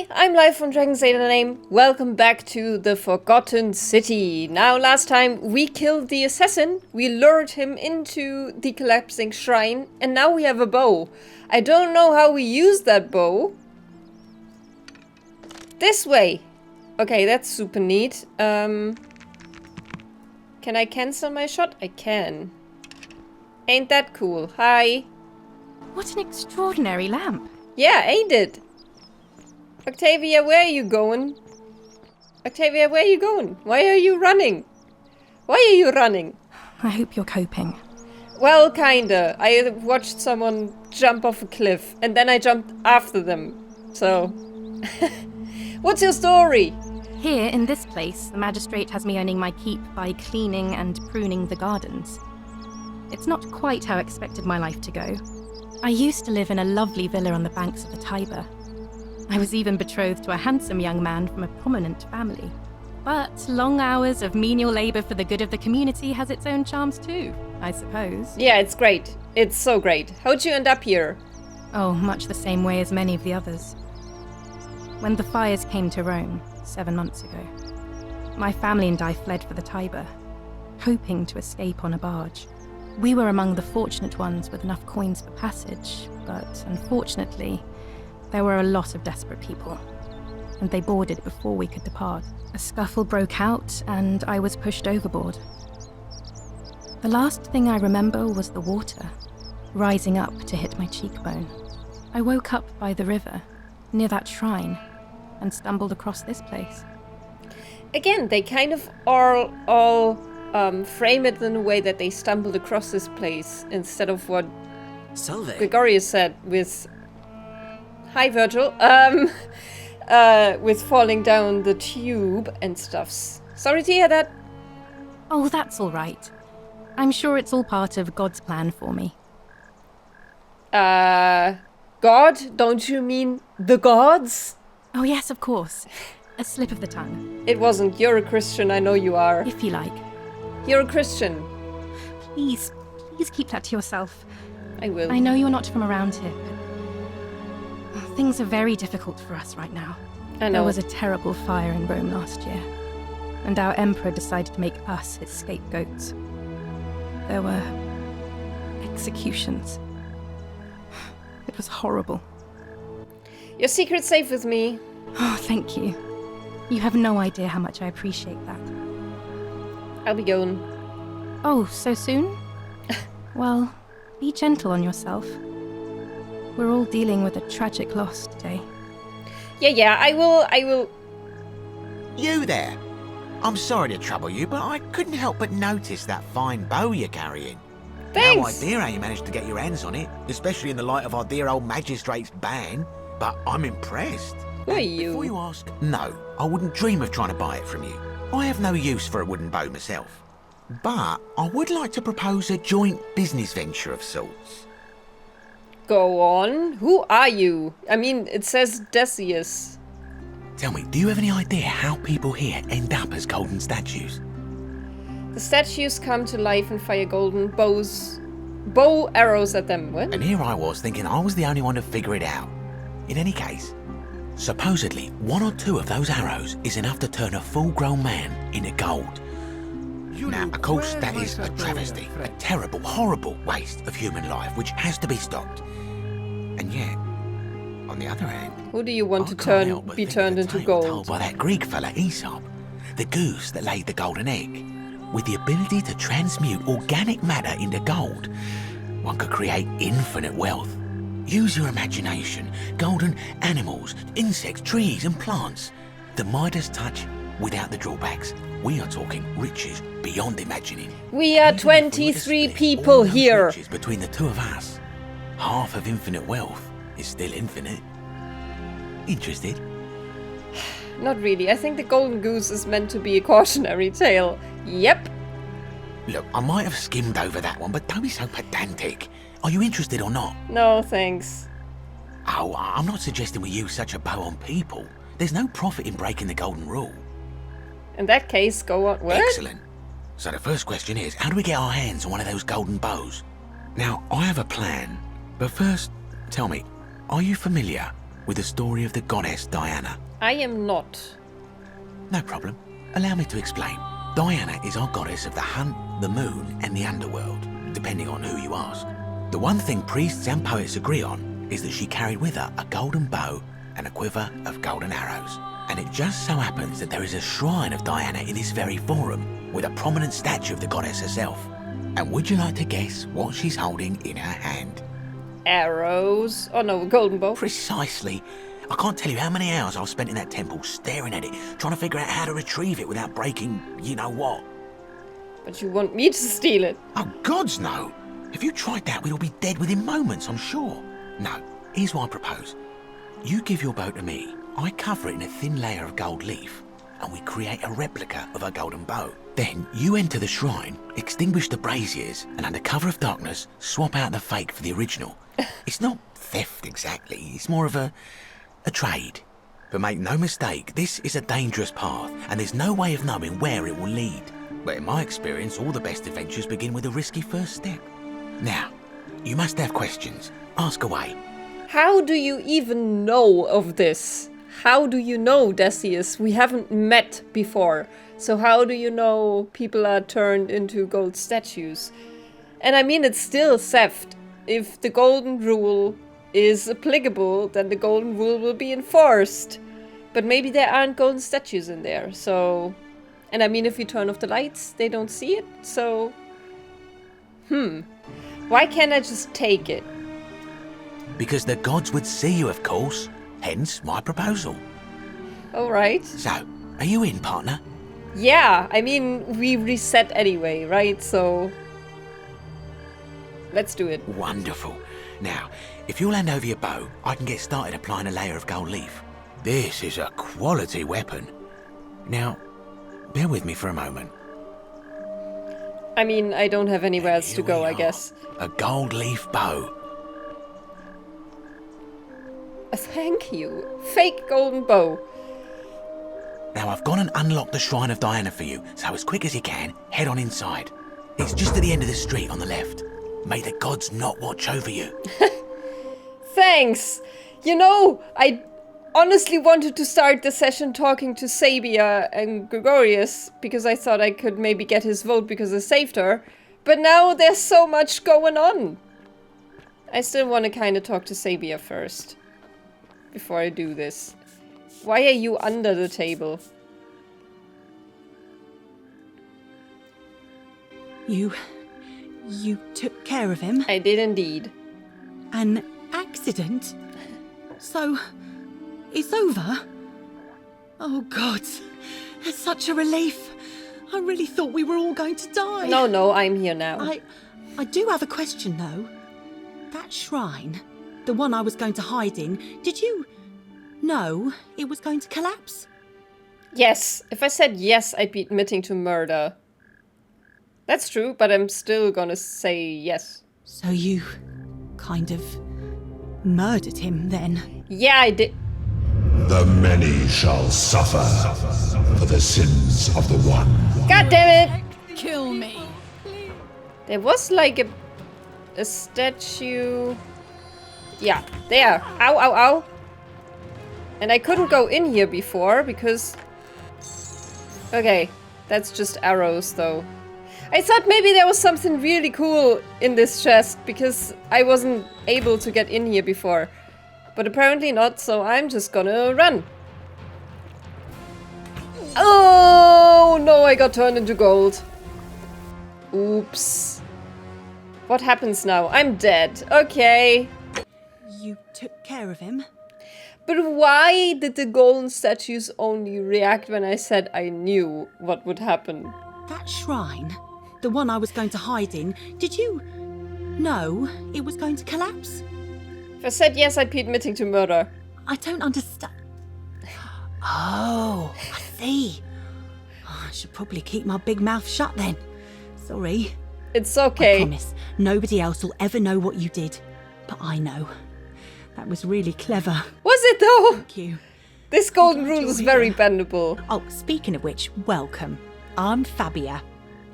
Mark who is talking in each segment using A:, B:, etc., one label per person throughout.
A: Hi, I'm live from DragonsAteOurName. Welcome back to the Forgotten City. Now, last time we killed the assassin, we lured him into the collapsing shrine, and now we have a bow. I don't know how we use that bow. This way. Okay, that's super neat. Can I cancel my shot? I can. Ain't that cool? Hi.
B: What an extraordinary lamp.
A: Yeah, ain't it? Octavia, where are you going? Octavia, where are you going? Why are you running? Why are you running?
B: I hope you're coping.
A: Well, kinda. I watched someone jump off a cliff, and then I jumped after them. So... What's your story?
B: Here, in this place, the magistrate has me earning my keep by cleaning and pruning the gardens. It's not quite how I expected my life to go. I used to live in a lovely villa on the banks of the Tiber. I was even betrothed to a handsome young man from a prominent family. But long hours of menial labour for the good of the community has its own charms too, I suppose.
A: Yeah, it's great. It's so great. How'd you end up here?
B: Oh, much the same way as many of the others. When the fires came to Rome, 7 months ago, my family and I fled for the Tiber, hoping to escape on a barge. We were among the fortunate ones with enough coins for passage, but unfortunately, there were a lot of desperate people, and they boarded before we could depart. A scuffle broke out, and I was pushed overboard. The last thing I remember was the water, rising up to hit my cheekbone. I woke up by the river, near that shrine, and stumbled across this place.
A: Again, they kind of all frame it in a way that they stumbled across this place instead of what Galerius said with... Hi, Virgil. With falling down the tube and stuffs. Sorry to hear that.
B: Oh, that's all right. I'm sure it's all part of God's plan for me.
A: God? Don't you mean the gods?
B: Oh, yes, of course. A slip of the tongue.
A: It wasn't. You're a Christian. I know you are.
B: If you like.
A: You're a Christian.
B: Please keep that to yourself.
A: I will.
B: I know you're not from around here, but things are very difficult for us right now.
A: I know.
B: There was a terrible fire in Rome last year, and our emperor decided to make us his scapegoats. There were executions. It was horrible.
A: Your secret's safe with me.
B: Oh, thank you. You have no idea how much I appreciate that.
A: I'll be going.
B: Oh, so soon? Well, be gentle on yourself. We're all dealing with a tragic loss today.
A: Yeah, I will...
C: You there! I'm sorry to trouble you, but I couldn't help but notice that fine bow you're carrying.
A: Thanks!
C: No idea how you managed to get your hands on it, especially in the light of our dear old magistrate's ban, but I'm impressed.
A: Who are you?
C: Before you ask, no, I wouldn't dream of trying to buy it from you. I have no use for a wooden bow myself. But I would like to propose a joint business venture of sorts.
A: Go on. Who are you? I mean, it says Desius.
C: Tell me, do you have any idea how people here end up as golden statues?
A: The statues come to life and fire golden bow arrows at them. What?
C: And here I was thinking I was the only one to figure it out. In any case, supposedly 1 or 2 of those arrows is enough to turn a full-grown man into gold. Now, of course, that is a travesty, a terrible, horrible waste of human life which has to be stopped. And yet, on the other hand,
A: Who do you want to be turned into
C: told
A: gold?
C: by that Greek fella Aesop, the goose that laid the golden egg, with the ability to transmute organic matter into gold, one could create infinite wealth. Use your imagination. Golden animals, insects, trees and plants. The Midas touch without the drawbacks. We are talking riches beyond imagining.
A: We are 23 people here.
C: Riches between the two of us. Half of infinite wealth is still infinite. Interested?
A: Not really. I think the golden goose is meant to be a cautionary tale. Yep.
C: Look, I might have skimmed over that one, but don't be so pedantic. Are you interested or not?
A: No, thanks.
C: Oh, I'm not suggesting we use such a bow on people. There's no profit in breaking the golden rule.
A: In that case, go on. What?
C: Excellent. So the first question is, how do we get our hands on one of those golden bows? Now, I have a plan, but first, tell me, are you familiar with the story of the goddess Diana.
A: I am not.
C: No problem. Allow me to explain. Diana is our goddess of the hunt, the moon, and the underworld, depending on who you ask. The one thing priests and poets agree on is that she carried with her a golden bow and a quiver of golden arrows. And it just so happens that there is a shrine of Diana in this very forum, with a prominent statue of the goddess herself. And would you like to guess what she's holding in her hand?
A: Arrows. Oh no, a golden bow.
C: Precisely. I can't tell you how many hours I've spent in that temple staring at it, trying to figure out how to retrieve it without breaking you-know-what.
A: But you want me to steal it?
C: Oh, gods no! If you tried that, we'd all be dead within moments, I'm sure. No, here's what I propose. You give your bow to me, I cover it in a thin layer of gold leaf, and we create a replica of her golden bow. Then you enter the shrine, extinguish the braziers, and under cover of darkness, swap out the fake for the original. It's not theft exactly, it's more of a trade. But make no mistake, this is a dangerous path, and there's no way of knowing where it will lead. But in my experience, all the best adventures begin with a risky first step. Now, you must have questions. Ask away.
A: How do you even know of this? How do you know, Desius? We haven't met before. So how do you know people are turned into gold statues? And I mean, it's still theft. If the golden rule is applicable, then the golden rule will be enforced. But maybe there aren't golden statues in there, so... And I mean, if you turn off the lights, they don't see it, so... Why can't I just take it?
C: Because the gods would see you, of course. Hence, my proposal.
A: Alright.
C: So, are you in, partner?
A: Yeah, I mean, we reset anyway, right? So... let's do it.
C: Wonderful. Now, if you'll hand over your bow, I can get started applying a layer of gold leaf. This is a quality weapon. Now, bear with me for a moment.
A: I mean, I don't have anywhere else to go, I guess.
C: A gold leaf bow.
A: Thank you. Fake golden bow.
C: Now, I've gone and unlocked the Shrine of Diana for you, so as quick as you can, head on inside. It's just at the end of the street on the left. May the gods not watch over you.
A: Thanks! You know, I honestly wanted to start the session talking to Sabia and Gregorius, because I thought I could maybe get his vote because I saved her. But now there's so much going on. I still want to kind of talk to Sabia first, before I do this. Why are you under the table?
D: You took care of him?
A: I did indeed.
D: An accident? So, it's over? Oh God, it's such a relief. I really thought we were all going to die.
A: No, I'm here now.
D: I do have a question though. That shrine, the one I was going to hide in, did you know it was going to collapse?
A: Yes. If I said yes, I'd be admitting to murder. That's true, but I'm still gonna say yes.
D: So you kind of murdered him then?
A: Yeah, I did.
E: The many shall suffer for the sins of the one.
A: God damn it!
F: Kill me.
A: There was like a statue. Yeah, there. Ow, ow, ow. And I couldn't go in here before because... Okay, that's just arrows though. I thought maybe there was something really cool in this chest because I wasn't able to get in here before. But apparently not, so I'm just gonna run. Oh no, I got turned into gold. Oops. What happens now? I'm dead. Okay.
D: You took care of him?
A: But why did the golden statues only react when I said I knew what would happen?
D: That shrine, the one I was going to hide in, did you know it was going to collapse?
A: If I said yes, I'd be admitting to murder.
D: I don't understand. Oh, I see. Oh, I should probably keep my big mouth shut then. Sorry.
A: It's okay.
D: I promise, nobody else will ever know what you did. But I know. That was really clever.
A: Was it though?
D: Thank you.
A: This golden
D: glad
A: rule
D: you're
A: is very
D: here.
A: bendable.
D: Oh, speaking of which, welcome. I'm Fabia.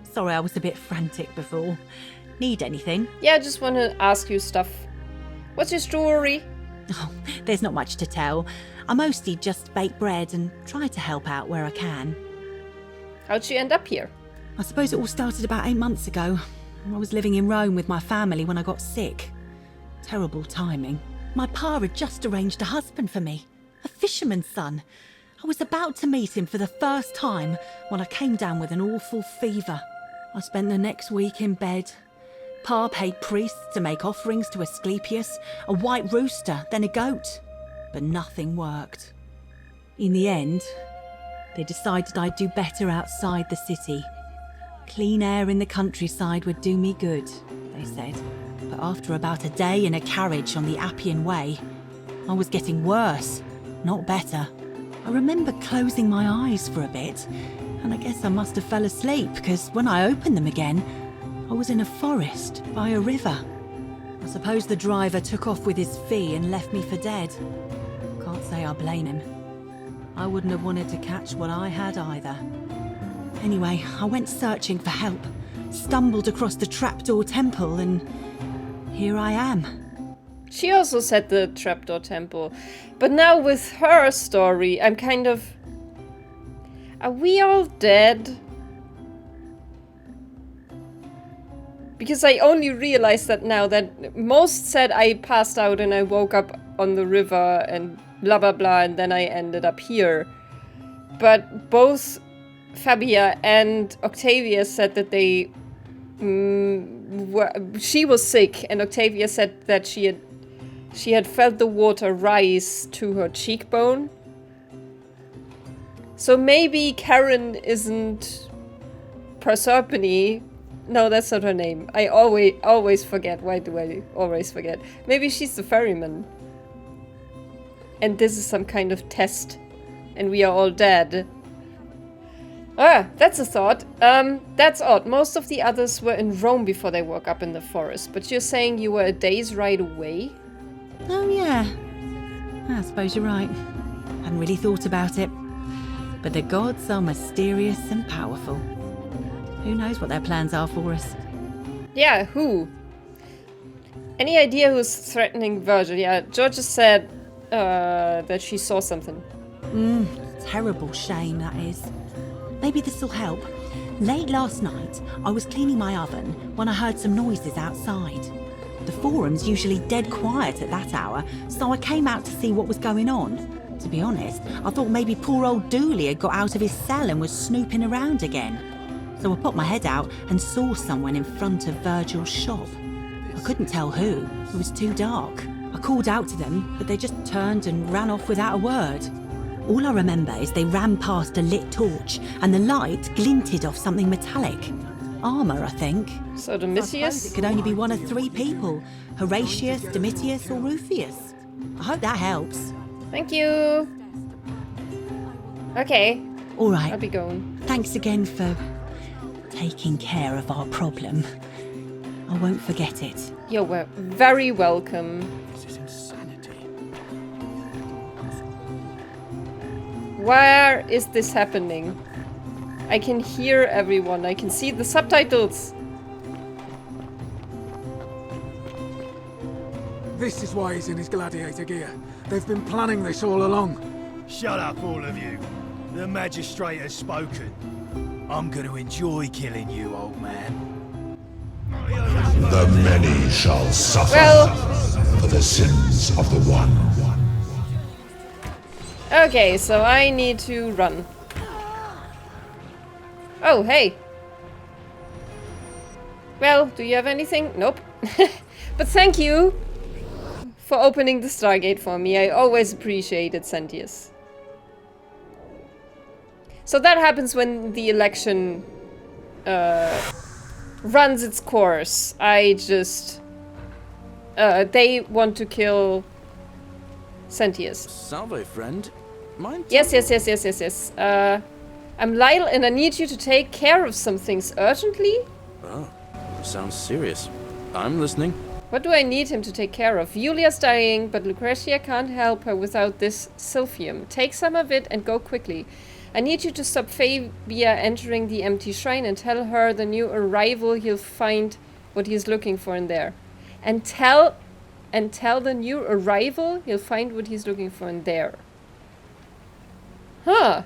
D: Sorry I was a bit frantic before. Need anything?
A: Yeah, I just want to ask you stuff. What's your story?
D: Oh, there's not much to tell. I mostly just bake bread and try to help out where I can.
A: How'd she end up here?
D: I suppose it all started about 8 months ago. I was living in Rome with my family when I got sick. Terrible timing. My pa had just arranged a husband for me, a fisherman's son. I was about to meet him for the first time when I came down with an awful fever. I spent the next week in bed. Pa paid priests to make offerings to Asclepius, a white rooster, then a goat. But nothing worked. In the end, they decided I'd do better outside the city. Clean air in the countryside would do me good, they said. But after about a day in a carriage on the Appian Way, I was getting worse, not better. I remember closing my eyes for a bit, and I guess I must have fell asleep, because when I opened them again, I was in a forest by a river. I suppose the driver took off with his fee and left me for dead. Can't say I blame him. I wouldn't have wanted to catch what I had either. Anyway, I went searching for help, stumbled across the trapdoor temple, and here I am.
A: She also said the trapdoor temple. But now with her story, I'm kind of... Are we all dead? Because I only realized that now, that most said I passed out and I woke up on the river and blah blah blah, and then I ended up here. But both Fabia and Octavia said that they... she was sick, and Octavia said that she had felt the water rise to her cheekbone. So maybe Karen isn't Proserpine. No, that's not her name. I always forget. Why do I always forget? Maybe she's the ferryman. And this is some kind of test. And we are all dead. Ah, that's a thought. That's odd. Most of the others were in Rome before they woke up in the forest. But you're saying you were a day's ride away?
D: Oh, yeah. I suppose you're right. Hadn't really thought about it. But the gods are mysterious and powerful. Who knows what their plans are for us?
A: Yeah, who? Any idea who's threatening Virgil? Yeah, Georgia said that she saw something.
D: Terrible shame, that is. Maybe this'll help. Late last night, I was cleaning my oven when I heard some noises outside. The forum's usually dead quiet at that hour, so I came out to see what was going on. To be honest, I thought maybe poor old Dooley had got out of his cell and was snooping around again. So I popped my head out and saw someone in front of Virgil's shop. I couldn't tell who, it was too dark. I called out to them, but they just turned and ran off without a word. All I remember is they ran past a lit torch, and the light glinted off something metallic. Armour, I think.
A: So
D: I suppose
A: Desius?
D: it could only be one of 3 people. Horatius, Domitius, or Rufius. I hope that helps.
A: Thank you. Okay,
D: All
A: I'll
D: right,
A: be going.
D: thanks again for taking care of our problem. I won't forget it.
A: You're very welcome.
C: This is insanity.
A: Where is this happening? I can hear everyone. I can see the subtitles.
F: This is why he's in his gladiator gear. They've been planning this all along.
G: Shut up, all of you. The magistrate has spoken. I'm going to enjoy killing you, old man.
E: The many shall suffer
A: Well-
E: for the sins of the one.
A: Okay, so I need to run. Oh, hey. Well, do you have anything? Nope. But thank you for opening the Stargate for me. I always appreciate it, Sentius. So that happens when the election runs its course. They want to kill Sentius.
H: Salve, friend. Mind?
A: Yes. I'm Lyle and I need you to take care of some things urgently.
H: Oh, sounds serious. I'm listening.
A: What do I need him to take care of? Julia's dying, but Lucretia can't help her without this silphium. Take some of it and go quickly. I need you to stop Fabia entering the empty shrine and tell her the new arrival he'll find what he's looking for in there. And tell and tell the new arrival he'll find what he's looking for in there. Huh.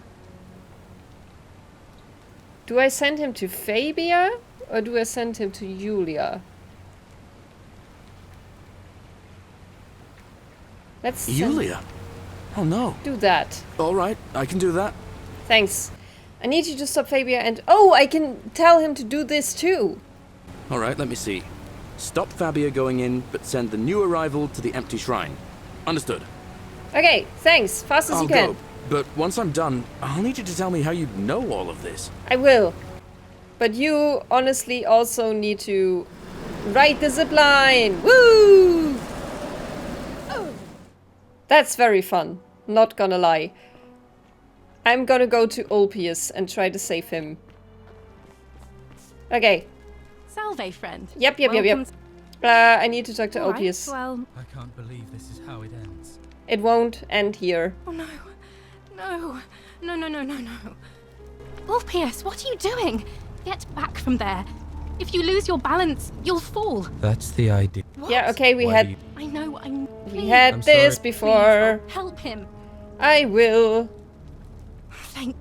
A: Do I send him to Fabia or do I send him to Julia? Let's
H: Julia? Oh no.
A: do that.
H: Alright, I can do that.
A: Thanks. I need you to stop Fabia and... Oh, I can tell him to do this too.
H: Alright, let me see. Stop Fabia going in, but send the new arrival to the empty shrine. Understood.
A: Okay, thanks. Fast as
H: I'll
A: you can.
H: go. But once I'm done, I'll need you to tell me how you know all of this.
A: I will. But you honestly also need to ride the zipline. Woo! That's very fun. Not gonna lie. I'm gonna go to Ulpius and try to save him. Okay.
B: Salve, friend.
A: Yep.
B: Welcome
A: I need to talk to
B: All right,
A: Ulpius.
B: well,
I: I can't believe this is how it ends.
A: It won't end here.
B: oh no. Ulpius, what are you doing? Get back from there. If you lose your balance, you'll fall.
I: That's the idea.
B: What?
A: Yeah, okay, we
I: Why
A: had
I: do you-
B: I know,
A: we
B: please,
A: had
I: I'm
A: this
I: sorry.
A: before.
B: please, help him.
A: I will.
B: Thank...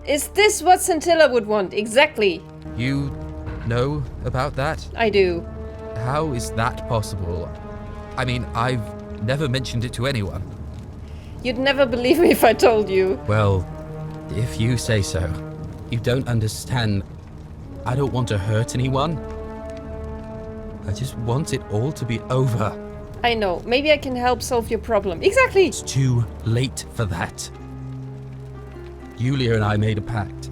A: Is this what Scintilla would want? Exactly.
I: You know about that?
A: I do.
I: How is that possible? I mean, I've never mentioned it to anyone.
A: You'd never believe me if I told you.
I: Well, if you say so. You don't understand. I don't want to hurt anyone. I just want it all to be over.
A: I know. Maybe I can help solve your problem. Exactly.
I: It's too late for that. Yulia and I made a pact.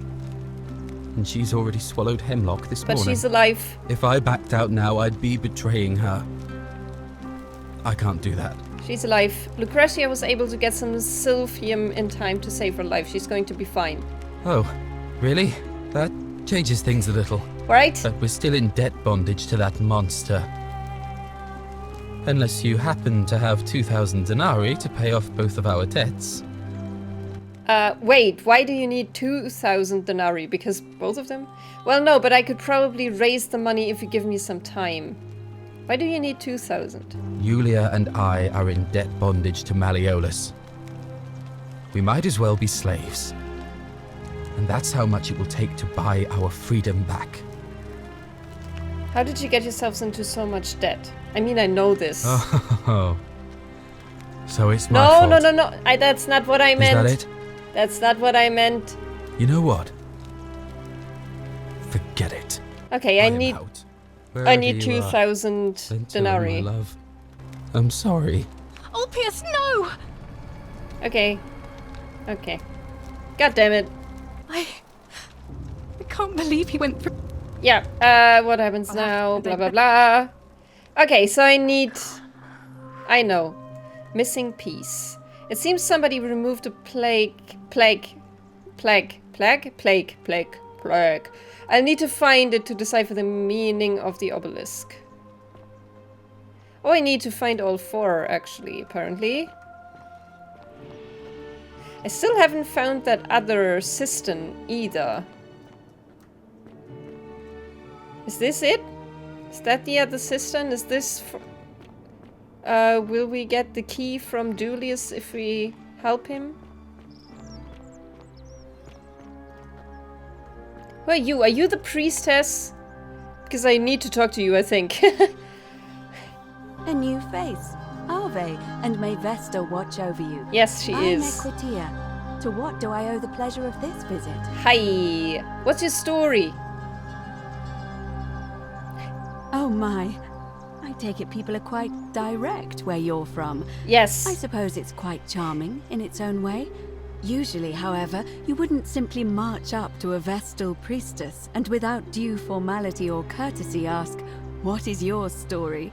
I: And she's already swallowed hemlock this
A: But
I: morning.
A: she's alive.
I: If I backed out now, I'd be betraying her. I can't do that.
A: She's alive. Lucretia was able to get some silphium in time to save her life. She's going to be fine.
I: Oh, really? That changes things a little.
A: Right?
I: But we're still in debt bondage to that monster. Unless you happen to have 2,000 denarii to pay off both of our debts.
A: Wait, why do you need 2,000 denarii? Because both of them? Well, no, but I could probably raise the money if you give me some time. Why do you need 2,000?
I: Yulia and I are in debt bondage to Malleolus. We might as well be slaves. And that's how much it will take to buy our freedom back.
A: How did you get yourselves into so much debt? I mean, I know this.
I: Oh. So it's my
A: No,
I: fault.
A: no. That's not what I meant.
I: Is that it?
A: That's not what I meant.
I: You know what? Forget it.
A: Okay, I
I: am
A: need
I: out.
A: I
I: Wherever
A: need
I: you are.
A: 2,000
I: Then tell me,
A: denarii.
I: my love. I'm sorry.
B: Ulpius, no!
A: Okay. God damn it.
B: I can't believe he went through...
A: Yeah, what happens now? Blah, blah, blah. Okay, so I need... I know. Missing piece. It seems somebody removed a plague. I'll need to find it to decipher the meaning of the obelisk. Oh, I need to find all 4, actually, apparently. I still haven't found that other cistern either. Is this it? Is that the other cistern? Is this... will we get the key from Julius if we help him? Who are you? Are you the priestess? Because I need to talk to you, I think.
J: A new face. Ave, and may Vesta watch over you.
A: Yes, she
J: I'm
A: is.
J: Equitia. To what do I owe the pleasure of this visit?
A: Hi. What's your story?
J: Oh my. I take it people are quite direct where you're from.
A: Yes.
J: I suppose it's quite charming in its own way. Usually, however, you wouldn't simply march up to a Vestal priestess and without due formality or courtesy ask, "What is your story?"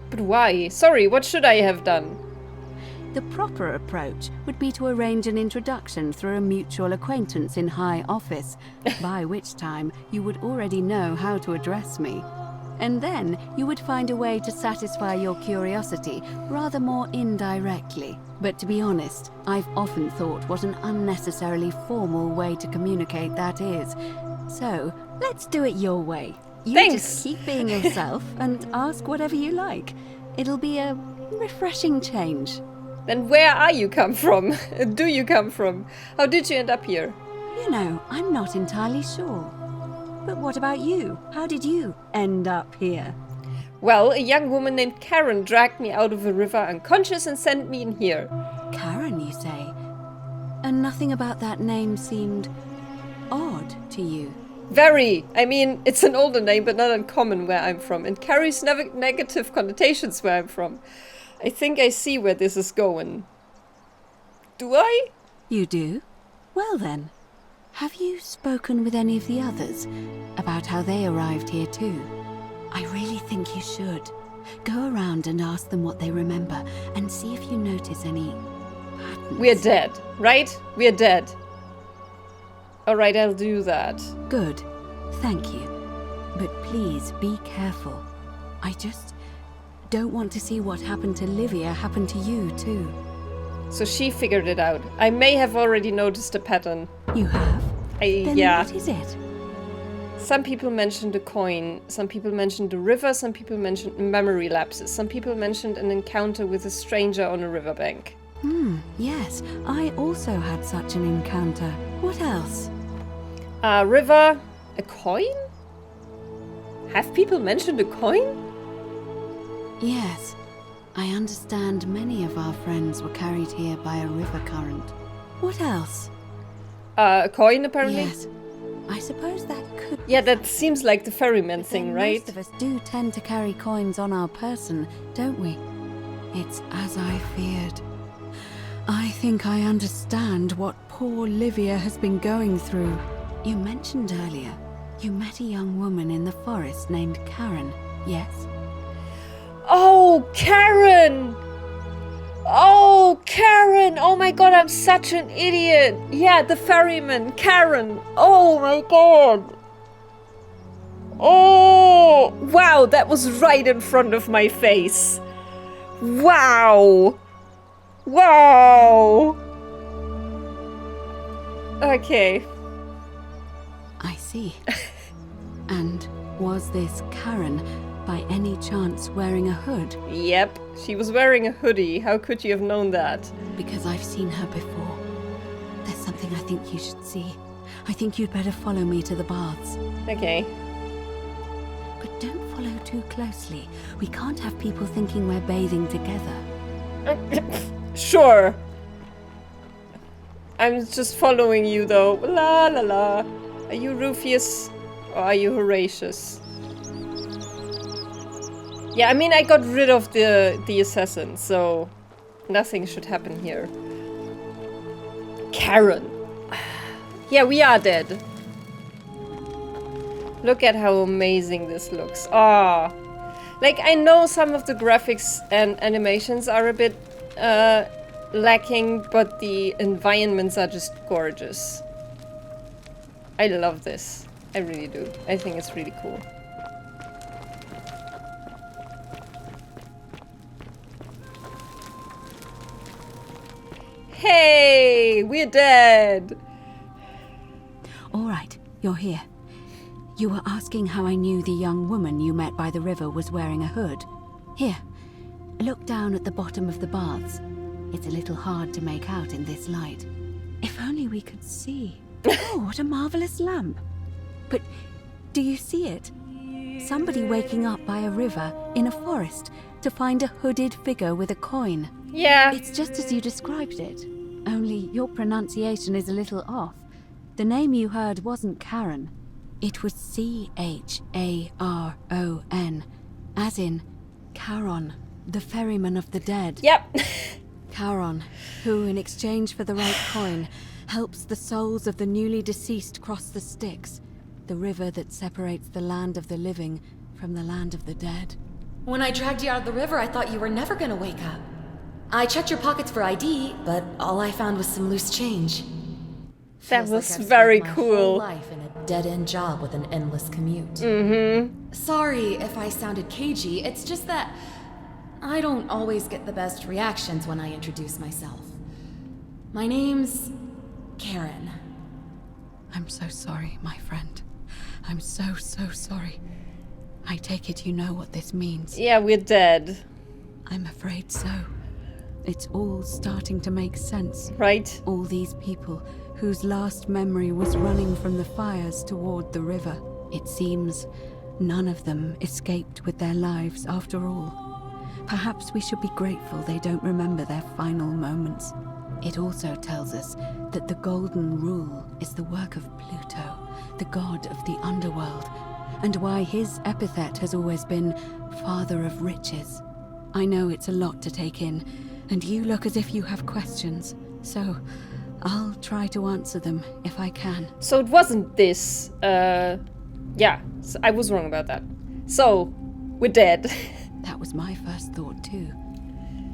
A: But why? Sorry, what should I have done?
J: The proper approach would be to arrange an introduction through a mutual acquaintance in high office, by which time you would already know how to address me. And then you would find a way to satisfy your curiosity rather more indirectly. But to be honest, I've often thought what an unnecessarily formal way to communicate that is. So, let's do it your way. You
A: Thanks.
J: just keep being yourself and ask whatever you like. It'll be a refreshing change.
A: Then where are you come from? Do you come from? How did you end up here?
J: You know, I'm not entirely sure. But what about you? How did you end up here?
A: Well, a young woman named Karen dragged me out of a river unconscious and sent me in here.
J: Karen, you say? And nothing about that name seemed odd to you?
A: Very! I mean, it's an older name, but not uncommon where I'm from, and carries negative connotations where I'm from. I think I see where this is going. Do I?
J: You do? Well then, have you spoken with any of the others about how they arrived here too? I really think you should. Go around and ask them what they remember, and see if you notice any patterns.
A: We're dead, right? We're dead. Alright, I'll do that.
J: Good. Thank you. But please be careful. I just don't want to see what happened to Livia happen to you too.
A: So she figured it out. I may have already noticed a pattern.
J: You have? Then
A: yeah.
J: what is it?
A: Some people mentioned a coin, some people mentioned a river, some people mentioned memory lapses, some people mentioned an encounter with a stranger on a riverbank.
J: Yes, I also had such an encounter. What else?
A: A river, a coin? Have people mentioned a coin?
J: Yes. I understand many of our friends were carried here by a river current. What else?
A: A coin, apparently?
J: Yes. I suppose that could...
A: Yeah, that seems like the ferryman thing, right?
J: Most of us do tend to carry coins on our person, don't we? It's as I feared. I think I understand what poor Livia has been going through. You mentioned earlier, you met a young woman in the forest named Karen, yes?
A: Oh, Karen! Oh, Karen! Oh my god, I'm such an idiot! Yeah, the ferryman, Karen! Oh my god! Oh! Wow, that was right in front of my face! Wow! Wow! Okay.
J: I see. And was this Karen by any chance wearing a hood?
A: Yep, she was wearing a hoodie. How could you have known that?
J: Because I've seen her before. There's something I think you should see. I think you'd better follow me to the baths.
A: Okay.
J: But don't follow too closely. We can't have people thinking we're bathing together.
A: Sure. I'm just following you though. La la la. Are you Rufius or are you Horatius? Yeah, I mean, I got rid of the assassin, so nothing should happen here. Karen. Yeah, we are dead. Look at how amazing this looks. Ah. Like, I know some of the graphics and animations are a bit lacking, but the environments are just gorgeous. I love this. I really do. I think it's really cool. Hey! We're dead!
J: Alright, you're here. You were asking how I knew the young woman you met by the river was wearing a hood. Here, look down at the bottom of the baths. It's a little hard to make out in this light. If only we could see. Oh, what a marvelous lamp. But do you see it? Somebody waking up by a river in a forest to find a hooded figure with a coin.
A: Yeah.
J: It's just as you described it. Only your pronunciation is a little off. The name you heard wasn't Karen. It was C-H-A-R-O-N. As in Charon, the ferryman of the dead.
A: Yep.
J: Charon, who in exchange for the right coin, helps the souls of the newly deceased cross the Styx, the river that separates the land of the living from the land of the dead.
K: When I dragged you out of the river, I thought you were never gonna wake up. I checked your pockets for ID, but all I found was some loose change.
A: That
K: Feels
A: was
K: like I've
A: very
K: spent my
A: cool.
K: whole life in a dead-end job with an endless commute.
A: Mm-hmm.
K: Sorry if I sounded cagey, it's just that I don't always get the best reactions when I introduce myself. My name's Karen.
J: I'm so sorry, my friend. I'm so sorry. I take it you know what this means.
A: Yeah, we're dead.
J: I'm afraid so. It's all starting to make sense.
A: Right.
J: All these people whose last memory was running from the fires toward the river. It seems none of them escaped with their lives after all. Perhaps we should be grateful they don't remember their final moments. It also tells us that the Golden Rule is the work of Pluto, the god of the underworld, and why his epithet has always been Father of Riches. I know it's a lot to take in, and you look as if you have questions, so I'll try to answer them if I can.
A: So it wasn't this, yeah, so I was wrong about that. So, we're dead.
J: That was my first thought too.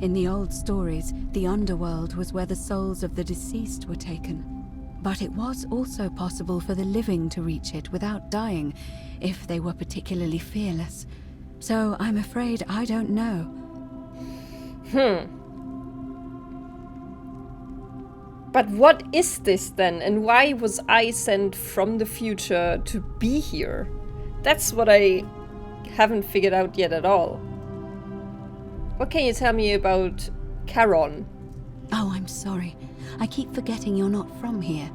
J: In the old stories, the underworld was where the souls of the deceased were taken. But it was also possible for the living to reach it without dying, if they were particularly fearless. So I'm afraid I don't know.
A: But what is this then, and why was I sent from the future to be here? That's what I haven't figured out yet at all. What can you tell me about Charon?
J: Oh, I'm sorry. I keep forgetting you're not from here.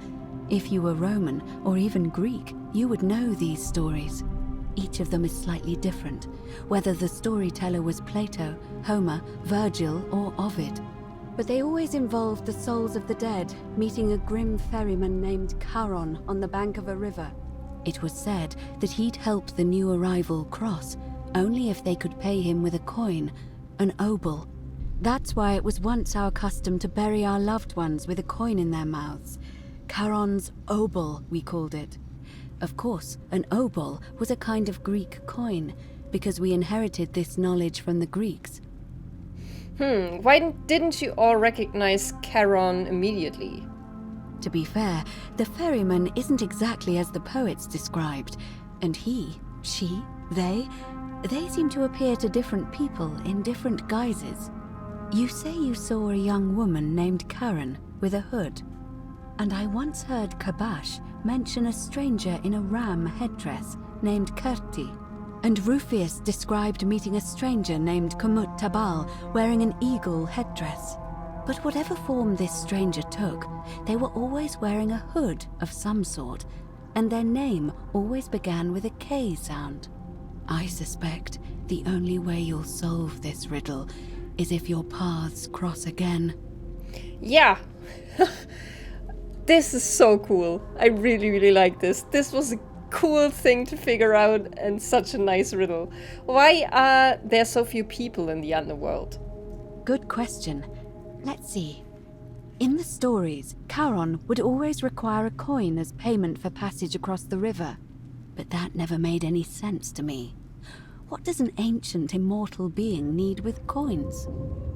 J: If you were Roman, or even Greek, you would know these stories. Each of them is slightly different, whether the storyteller was Plato, Homer, Virgil, or Ovid. But they always involved the souls of the dead meeting a grim ferryman named Charon on the bank of a river. It was said that he'd help the new arrival cross, only if they could pay him with a coin, an obol. That's why it was once our custom to bury our loved ones with a coin in their mouths. Charon's obol, we called it. Of course, an obol was a kind of Greek coin, because we inherited this knowledge from the Greeks.
A: Why didn't you all recognize Charon immediately?
J: To be fair, the ferryman isn't exactly as the poets described, and he, she, they seem to appear to different people in different guises. You say you saw a young woman named Karen with a hood, and I once heard Kabash mention a stranger in a ram headdress named Kerti, and Rufius described meeting a stranger named Kumut Tabal wearing an eagle headdress. But whatever form this stranger took, they were always wearing a hood of some sort, and their name always began with a K sound. I suspect the only way you'll solve this riddle is if your paths cross again.
A: Yeah. This is so cool. I really, really like this. This was a cool thing to figure out and such a nice riddle. Why are there so few people in the underworld?
J: Good question. Let's see. In the stories, Charon would always require a coin as payment for passage across the river. But that never made any sense to me. What does an ancient immortal being need with coins?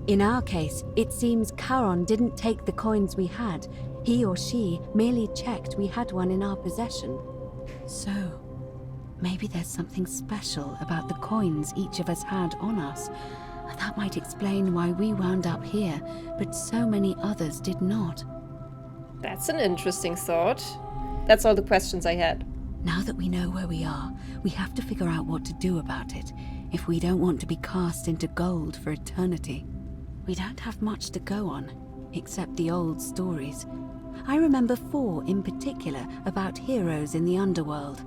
J: In our case, it seems Charon didn't take the coins we had. He or she merely checked we had one in our possession. So, maybe there's something special about the coins each of us had on us. That might explain why we wound up here, but so many others did not.
A: That's an interesting thought. That's all the questions I had.
J: Now that we know where we are, we have to figure out what to do about it, if we don't want to be cast into gold for eternity. We don't have much to go on, except the old stories. I remember 4 in particular about heroes in the underworld.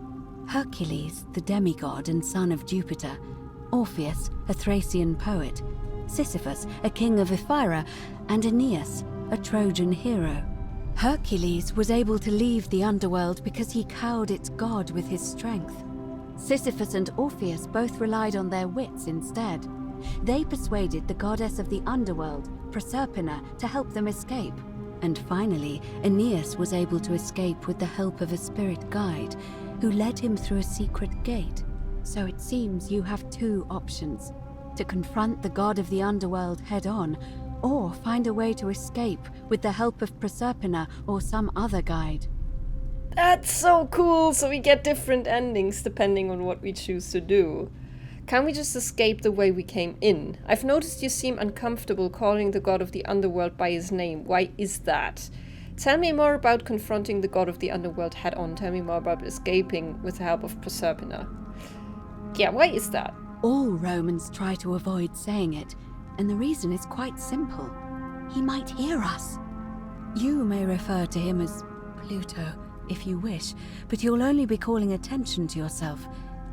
J: Hercules, the demigod and son of Jupiter. Orpheus, a Thracian poet. Sisyphus, a king of Ephyra. And Aeneas, a Trojan hero. Hercules was able to leave the underworld because he cowed its god with his strength. Sisyphus and Orpheus both relied on their wits instead. They persuaded the goddess of the underworld, Proserpina, to help them escape. And finally, Aeneas was able to escape with the help of a spirit guide, who led him through a secret gate. So it seems you have 2 options: to confront the god of the underworld head-on, or find a way to escape with the help of Proserpina or some other guide.
A: That's so cool! So we get different endings depending on what we choose to do. Can't we just escape the way we came in? I've noticed you seem uncomfortable calling the god of the underworld by his name. Why is that? Tell me more about confronting the god of the underworld head-on. Tell me more about escaping with the help of Proserpina. Yeah, why is that?
J: All Romans try to avoid saying it. and the reason is quite simple. He might hear us. You may refer to him as Pluto, if you wish, but you'll only be calling attention to yourself.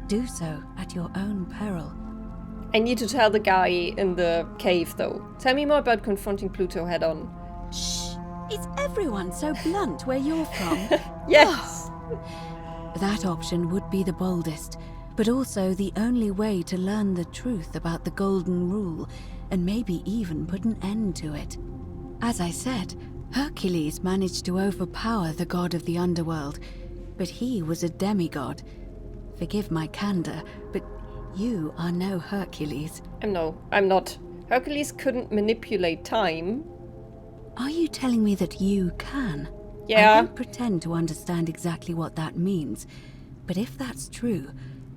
J: Do so at your own peril.
A: I need to tell the guy in the cave, though. Tell me more about confronting Pluto head-on.
J: Shh! Is everyone so blunt where you're from?
A: Yes!
J: That option would be the boldest, but also the only way to learn the truth about the Golden Rule, and maybe even put an end to it. As I said, Hercules managed to overpower the god of the underworld, but he was a demigod. Forgive my candor, but you are no Hercules.
A: No, I'm not. Hercules couldn't manipulate time.
J: Are you telling me that you can?
A: Yeah.
J: I won't pretend to understand exactly what that means, but if that's true,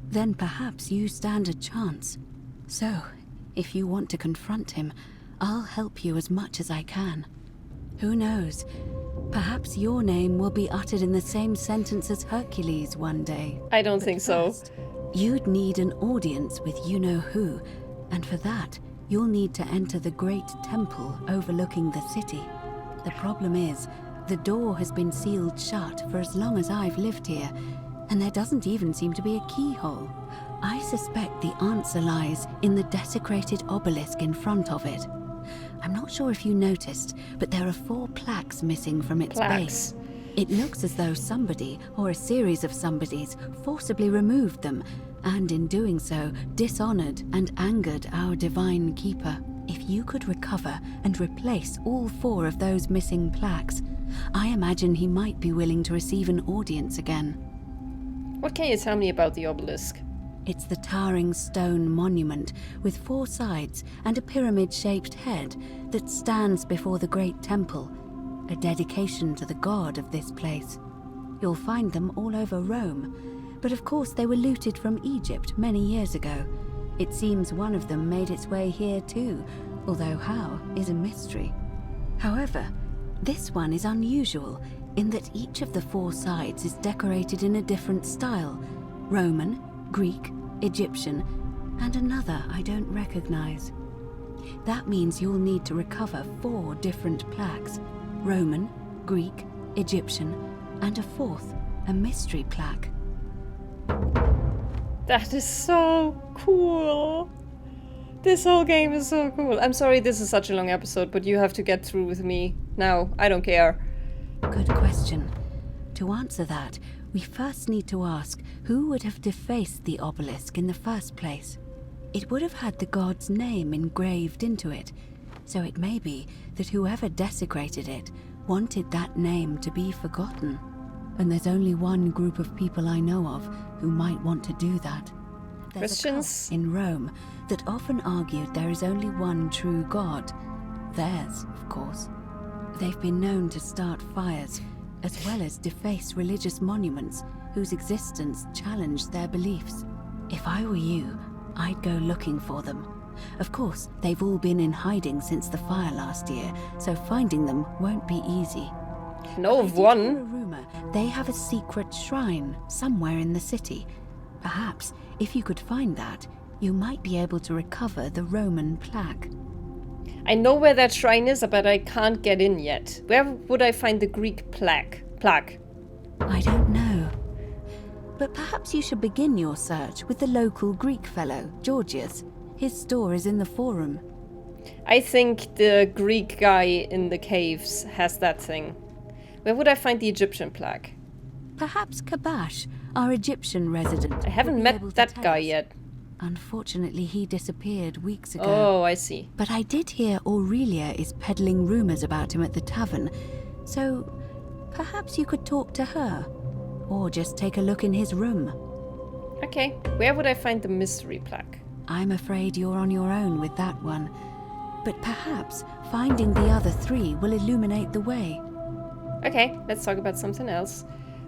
J: then perhaps you stand a chance. So, if you want to confront him, I'll help you as much as I can. Who knows? Perhaps your name will be uttered in the same sentence as Hercules one day.
A: I don't think so.
J: You'd need an audience with you-know-who, and for that, you'll need to enter the great temple overlooking the city. The problem is, the door has been sealed shut for as long as I've lived here, and there doesn't even seem to be a keyhole. I suspect the answer lies in the desecrated obelisk in front of it. I'm not sure if you noticed, but there are 4 plaques missing from its base. It looks as though somebody, or a series of somebodies, forcibly removed them, and in doing so, dishonored and angered our divine keeper. If you could recover and replace all 4 of those missing plaques, I imagine he might be willing to receive an audience again.
A: What can you tell me about the obelisk?
J: It's the towering stone monument with 4 sides and a pyramid-shaped head that stands before the great temple, a dedication to the god of this place. You'll find them all over Rome, but of course they were looted from Egypt many years ago. It seems one of them made its way here too, although how is a mystery. However, this one is unusual in that each of the 4 sides is decorated in a different style: Roman, Greek, Egyptian, and another I don't recognize. That means you'll need to recover 4 different plaques: Roman, Greek, Egyptian, and a 4th, a mystery plaque.
A: That is so cool. This whole game is so cool. I'm sorry this is such a long episode, but you have to get through with me now. I don't care.
J: Good question. To answer that, we first need to ask who would have defaced the obelisk in the first place. It would have had the god's name engraved into it, so it may be that whoever desecrated it wanted that name to be forgotten. And there's only one group of people I know of who might want to do that. There's
A: Christians?
J: a cult in Rome that often argued there is only one true god. Theirs, of course. They've been known to start fires, as well as deface religious monuments whose existence challenged their beliefs. If I were you, I'd go looking for them. Of course, they've all been in hiding since the fire last year, so finding them won't be easy.
A: Know of
J: I did hear a
A: one.
J: rumor they have a secret shrine somewhere in the city. Perhaps, if you could find that, you might be able to recover the Roman plaque.
A: I know where that shrine is, but I can't get in yet. Where would I find the Greek plaque?
J: I don't know. But perhaps you should begin your search with the local Greek fellow, Georgius. His store is in the forum.
A: I think the Greek guy in the caves has that thing. Where would I find the Egyptian plaque?
J: Perhaps Kabash, our Egyptian resident.
A: I haven't met that guy yet.
J: Unfortunately, he disappeared weeks ago.
A: Oh, I see.
J: But I did hear Aurelia is peddling rumors about him at the tavern, so perhaps you could talk to her, or just take a look in his room.
A: Okay, where would I find the mystery plaque?
J: I'm afraid you're on your own with that one, but perhaps finding the other 3 will illuminate the way.
A: Okay, let's talk about something else.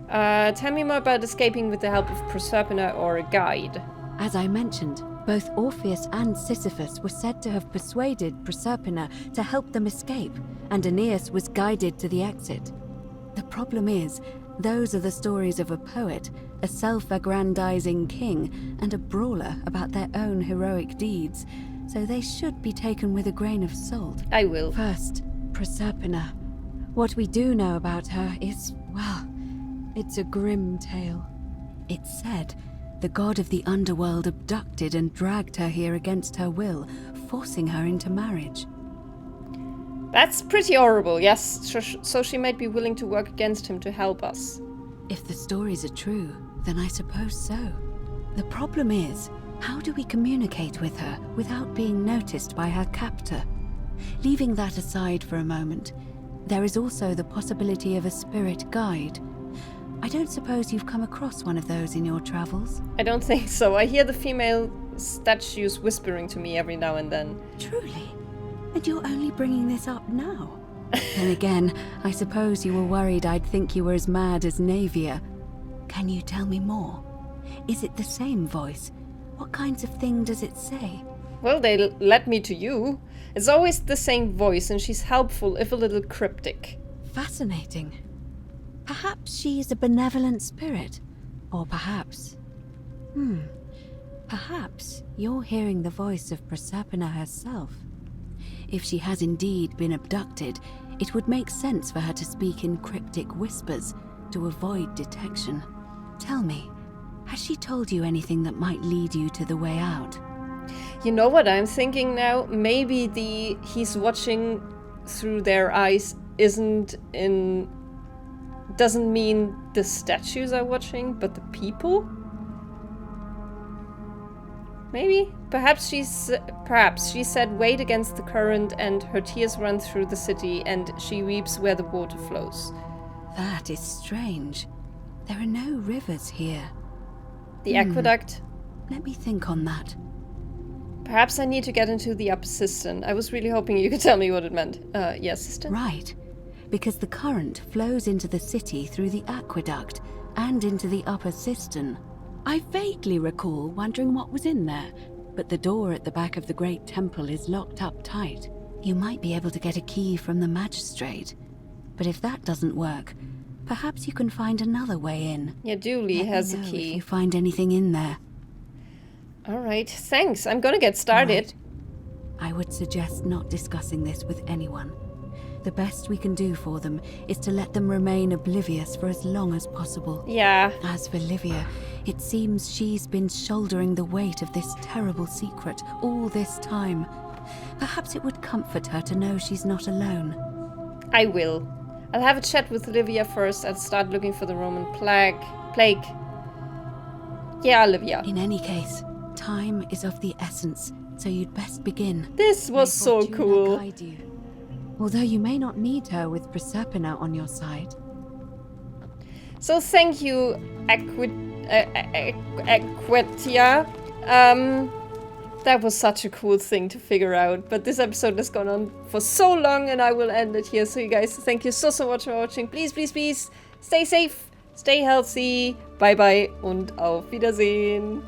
A: Tell me more about escaping with the help of Proserpina or a guide.
J: As I mentioned, both Orpheus and Sisyphus were said to have persuaded Proserpina to help them escape, and Aeneas was guided to the exit. The problem is, those are the stories of a poet, a self-aggrandizing king, and a brawler about their own heroic deeds, so they should be taken with a grain of salt.
A: I will.
J: First, Proserpina. What we do know about her is, well, it's a grim tale. It's said the god of the underworld abducted and dragged her here against her will, forcing her into marriage.
A: That's pretty horrible, yes. So she might be willing to work against him to help us.
J: If the stories are true, then I suppose so. The problem is, how do we communicate with her without being noticed by her captor? Leaving that aside for a moment, there is also the possibility of a spirit guide. I don't suppose you've come across one of those in your travels?
A: I don't think so. I hear the female statues whispering to me every now and then.
J: Truly? And you're only bringing this up now? Then again, I suppose you were worried I'd think you were as mad as Navia. Can you tell me more? Is it the same voice? What kinds of thing does it say?
A: Well, they led me to you. It's always the same voice, and she's helpful, if a little cryptic.
J: Fascinating. Perhaps she's a benevolent spirit. Or perhaps... Perhaps you're hearing the voice of Proserpina herself. If she has indeed been abducted, it would make sense for her to speak in cryptic whispers to avoid detection. Tell me, has she told you anything that might lead you to the way out?
A: You know what I'm thinking now? Maybe the he's watching through their eyes doesn't mean the statues are watching, but the people? Maybe? Perhaps she said wait against the current and her tears run through the city and she weeps where the water flows.
J: That is strange. There are no rivers here.
A: The aqueduct?
J: Let me think on that.
A: Perhaps I need to get into the upper cistern. I was really hoping you could tell me what it meant. Yes, cistern?
J: Right. Because the current flows into the city through the aqueduct and into the upper cistern. I vaguely recall wondering what was in there, but the door at the back of the great temple is locked up tight. You might be able to get a key from the magistrate. But if that doesn't work, perhaps you can find another way in.
A: Yeah, Julie has a key.
J: If you find anything in there.
A: Alright, thanks. I'm gonna get started.
J: Right. I would suggest not discussing this with anyone. The best we can do for them is to let them remain oblivious for as long as possible.
A: Yeah.
J: As for Livia, it seems she's been shouldering the weight of this terrible secret all this time. Perhaps it would comfort her to know she's not alone.
A: I will. I'll have a chat with Livia first and start looking for the Roman plague. Yeah, Livia.
J: In any case, time is of the essence, so you'd best begin.
A: This was so cool.
J: Guide you. Although you may not need her with Proserpina on your side.
A: So thank you, Equitia. That was such a cool thing to figure out. But this episode has gone on for so long and I will end it here. So you guys, thank you so much for watching. Please, please, please, stay safe, stay healthy. Bye bye und auf Wiedersehen.